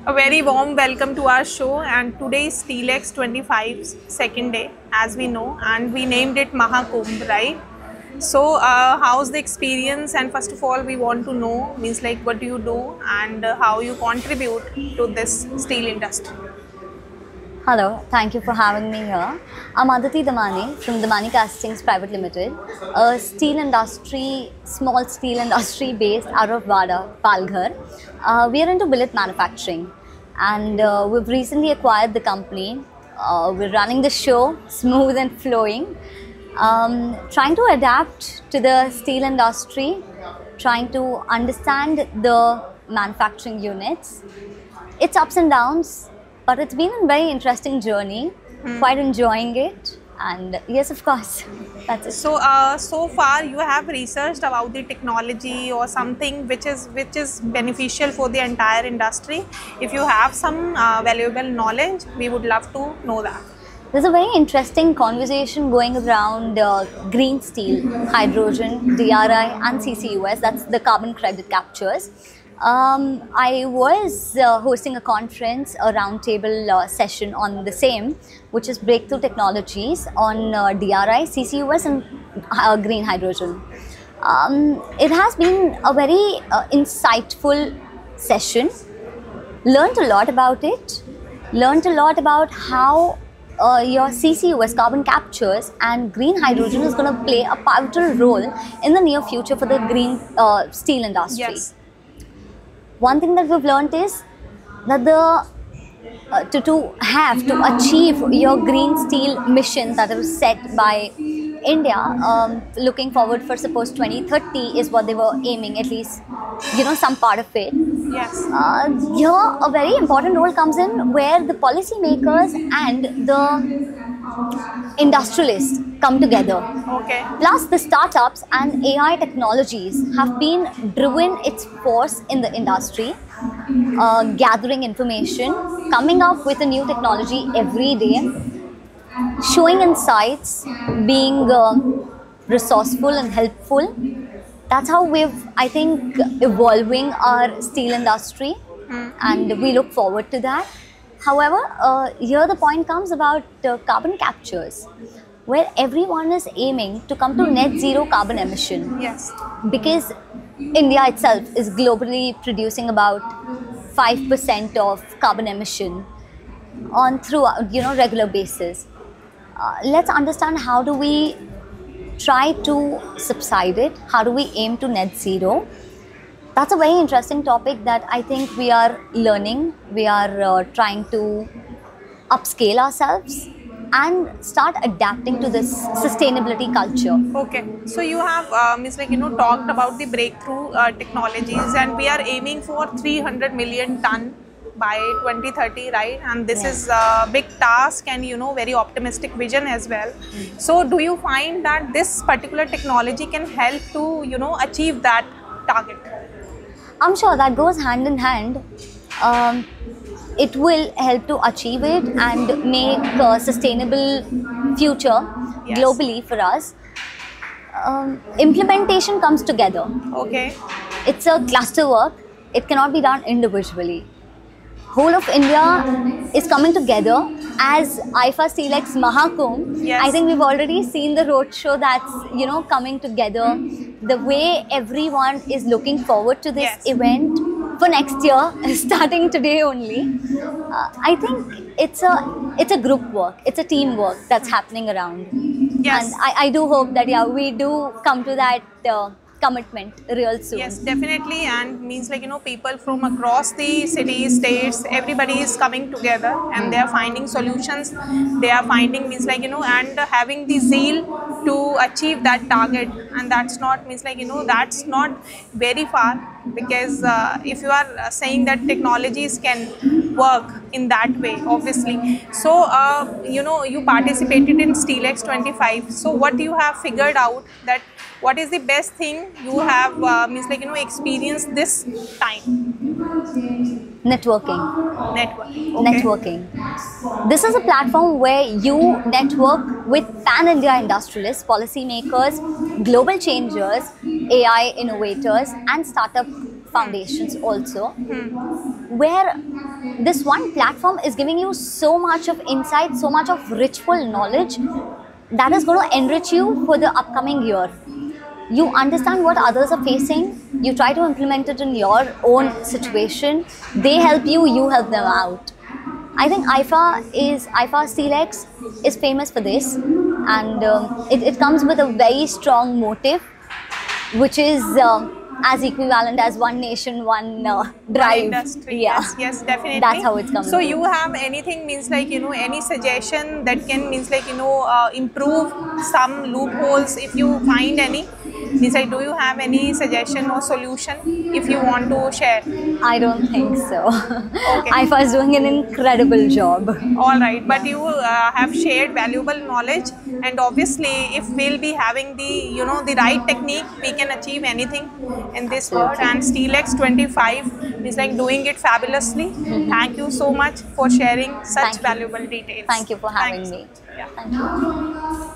A very warm welcome to our show, and today is SteelX 25's second day, as we know, and we named it Mahakumbh, right? So how's the experience? And first of all, we want to know, means like what do you do and how you contribute to this steel industry? Hello, thank you for having me here. I'm Aditi Damani from Damani Castings Private Limited, a small steel industry based out of Wada, Palghar. We are into billet manufacturing, and we've recently acquired the company. We're running the show smooth and flowing, trying to adapt to the steel industry, trying to understand the manufacturing units, its ups and downs. But it's been a very interesting journey, quite enjoying it, and yes, of course, that's it. So, so far you have researched about the technology or something which is beneficial for the entire industry. If you have some valuable knowledge, we would love to know that. There's a very interesting conversation going around green steel, hydrogen, DRI and CCUS, that's the carbon credit captures. I was hosting a conference, a roundtable session on the same, which is breakthrough technologies on DRI, CCUS and green hydrogen. It has been a very insightful session. Learned a lot about it, learned a lot about how your CCUS, carbon captures, and green hydrogen is going to play a pivotal role in the near future for the green steel industry. Yes. One thing that we've learned is that to achieve your green steel mission that was set by India, looking forward for suppose 2030 is what they were aiming, at least some part of it. Yes. Here a very important role comes in where the policymakers and the industrialists come together. Okay. Plus the startups and AI technologies have been driven its force in the industry, gathering information, coming up with a new technology every day, showing insights, being resourceful and helpful. That's how we've, I think, evolving our steel industry, and we look forward to that. However, here the point comes about carbon captures, where everyone is aiming to come to net zero carbon emission. Yes. Because India itself is globally producing about 5% of carbon emission on regular basis. Let's understand how do we try to subside it, how do we aim to net zero. That's a very interesting topic that I think we are learning. We are trying to upscale ourselves and start adapting to this sustainability culture. Okay, so you have talked about the breakthrough technologies, and we are aiming for 300 million ton by 2030, right? And this is a big task and very optimistic vision as well. So do you find that this particular technology can help to achieve that target? I'm sure that goes hand in hand. It will help to achieve it and make a sustainable future globally for us. Implementation comes together. Okay. It's a cluster work. It cannot be done individually. Whole of India is coming together as IFA SteelX Mahakumbh. Yes. I think we've already seen the roadshow that's coming together. The way everyone is looking forward to this event for next year, starting today only. I think it's a group work, it's a teamwork that's happening around. Yes. And I do hope that we do come to that commitment real soon. Yes, definitely. And means people from across the cities, states, everybody is coming together and they are finding solutions. They are finding and having the zeal to achieve that target. And that's not that's not very far, because if you are saying that technologies can work in that way, obviously. So you participated in SteelX 25. So what you have figured out, that what is the best thing you have experienced this time? Networking. Okay. Networking. This is a platform where you network with pan-India industrialists, policymakers, global changers, AI innovators, and startup foundations also, where this one platform is giving you so much of insight, so much of richful knowledge that is going to enrich you for the upcoming year. You understand what others are facing, you try to implement it in your own situation, they help you, you help them out. I think IFA SteelX is famous for this, and it comes with a very strong motive, which is as equivalent as one nation, one drive. Industry. Yeah. Yes, definitely. That's how it's coming. So you have anything means like any suggestion that can means like improve some loopholes if you find any? Means like, do you have any suggestion or solution if you want to share? I don't think so. Okay. IFA is doing an incredible job. All right, but you have shared valuable knowledge, and obviously, if we'll be having the the right technique, we can achieve anything in this world. And SteelX 25 is like doing it fabulously. Thank you so much for sharing such Thank you. valuable details. Thank you for having Thanks. me. Yeah. Thank you.